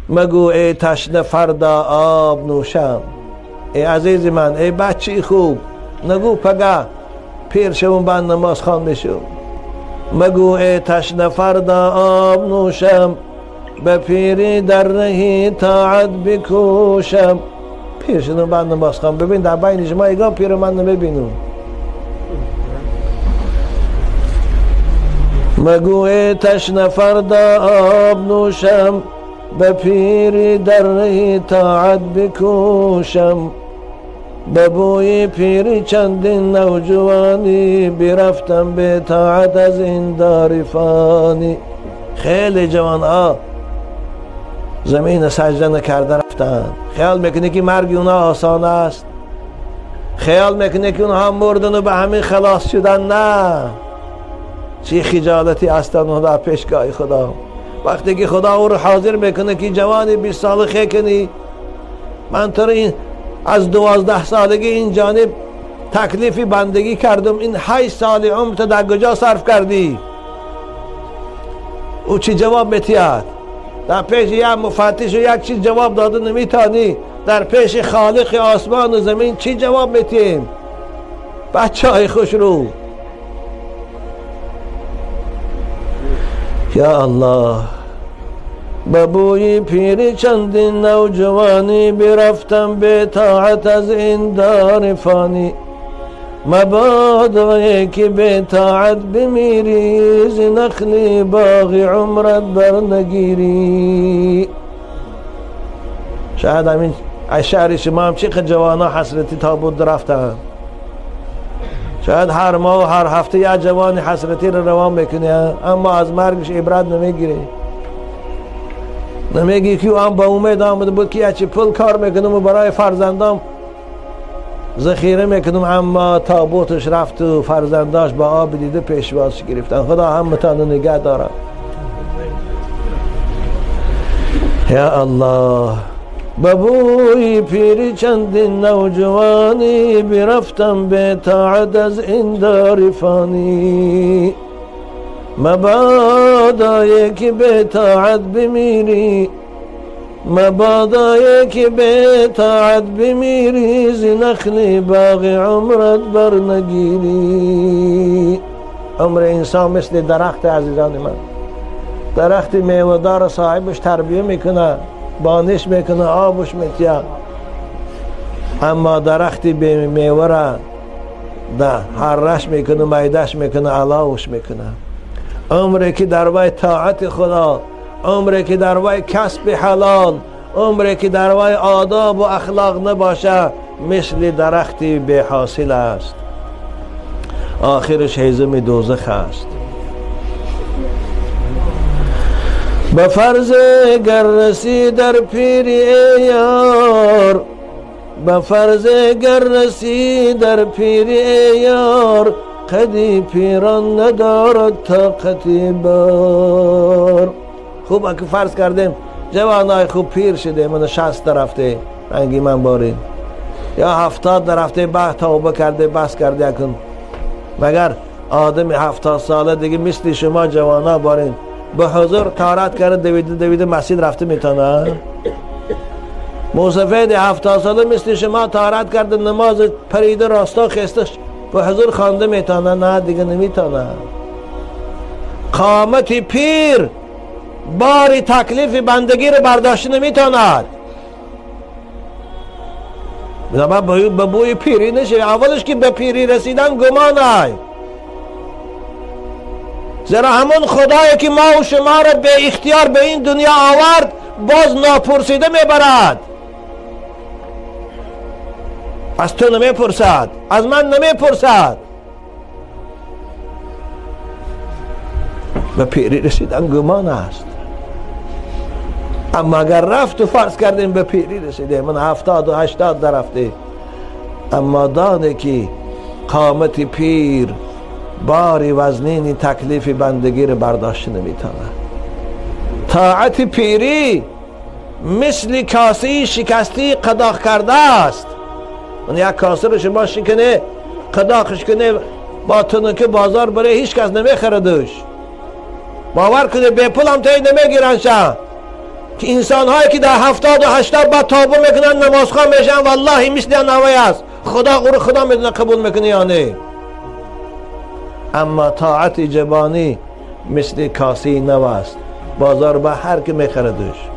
مگو ای تشنه فردا آب نوشم. ای عزیز من، ای بچه خوب، نگو پگه پیر شوم بند نماز خوان بشم. مگو ای تشنه فردا آب نوشم، به پیری در رهی طاعت بکوشم. پیر شدم بند نماز خوان. ببین در بین شما ایگاه پیر من نمیبینم. مگو ای تشنه فردا آب نوشم، به پیری در رهی طاعت بکوشم. به بوی پیری چندین نوجوانی، برفتم به طاعت از این دار فانی. خیلی جوان ها زمین سجده نکرده رفتن. خیال میکنی که مرگ اونها آسان است؟ خیال میکنی که اونها مردن و به همین خلاص شدن؟ نه، چی خجالتی هستن اونها پیشگاه خدا. وقتی که خدا او رو حاضر میکنه که جوانی 20 ساله خیکنی، من تو این از 12 سالگی این جانب تکلیفی بندگی کردم، این 8 سال عمر تو در کجا صرف کردی؟ او چی جواب میتید؟ در پیش یک مفتش و یک چیز جواب داده نمیتانی، در پیش خالق آسمان و زمین چی جواب میتیم؟ بچه های خوش رو. یا الله، به بوی پیری چندین نوجوانی، برفتم به طاعت از این دار فانی. مبادا که به طاعت بمیری، ز نخل باغ عمرت برنگیری. شاید همین شهر شما هم چقدر جوانا حسرتی تابوت رفتن. شاید هر ماه و هر هفته یک جوان حسرتی رو روان میکنه، اما از مرگش عبرت نمیگیره. نمیگی که هم با امید آمده بود که یه پول کار میکنم و برای فرزندام ذخیره میکنم، اما تابوتش رفت و فرزنداش با آب دیده پیشوازش گرفتن. خدا همتان نگه دارم. یا الله، به بوی پیری چندین نوجوانی، برفتم به طاعت از این دار فانی. مبادا که به طاعت بمیری، مبادا که به طاعت بمیری، ز نخل باغ عمرت برنگیری. عمر انسان مثل درخت عزیزان من، درخت میوه‌دار صاحبش تربیه میکنه، بانش میکنه، آبش میتیه، اما درختی به میوه را حرش میکنه، میدهش میکنه، علاوش میکنه. عمری که در وای طاعت خدا، عمری که در وای کسب حلال، عمری که در وای آداب و اخلاق نباشه، مثل درختی بی حاصل است، آخرش هیزم دوزخ است. به فرض گر رسی در پیری ای یار، به فرض گر رسی در پیری ای یار، قدی پیران ندارد طاقتی بار. خوب اگه فرض کردیم جوانای خوب پیر شده، من 60 رفته رنگی من بارین، یا 70 رفته، به توبه کرده، بس کرده کن. مگر آدم 70 ساله دیگه مثل شما جوانا بارین به حضور طهارت کرده دویده مسجد رفته میتونه؟ موسفید 70 ساله مثل شما طهارت کرده، نماز پریده راستا خستش به حضور خوانده میتونه؟ نه دیگه نمیتونه. قامت پیر باری تکلیف بندگی رو برداشت نمیتواند. به بوی پیری نشه. اولش که به پیری رسیدن گمان های، زیرا همون خدایی که ما و شما را به اختیار به این دنیا آورد باز ناپرسیده میبرد. از تو نمیپرسد، از من نمیپرسد. به پیری رسیدن گمان است. اما اگر رفت و فرض کردیم به پیری رسیده، من 70 و 80 درفته، اما دانه که قامت پیر باری وزنینی تکلیف بندگی رو برداشت نمیتونه. طاعت پیری مثل کاسه شکستی قداغ کرده است. من یک کاسه رو شما شکنه قداغش کنه با تنکه بازار بره، هیچ کس نمیخردش. باور کنه به پول هم تایی نمیگیرن شا. که انسان هایی که در 70 و 80 بعد توبه میکنن نمازخوان میشن والله مثل نوای است. خدا میدونه قبول میکنه یا نه. اما طاعت جبانی مثل کاسی نو است، بازار به هر که میخردش.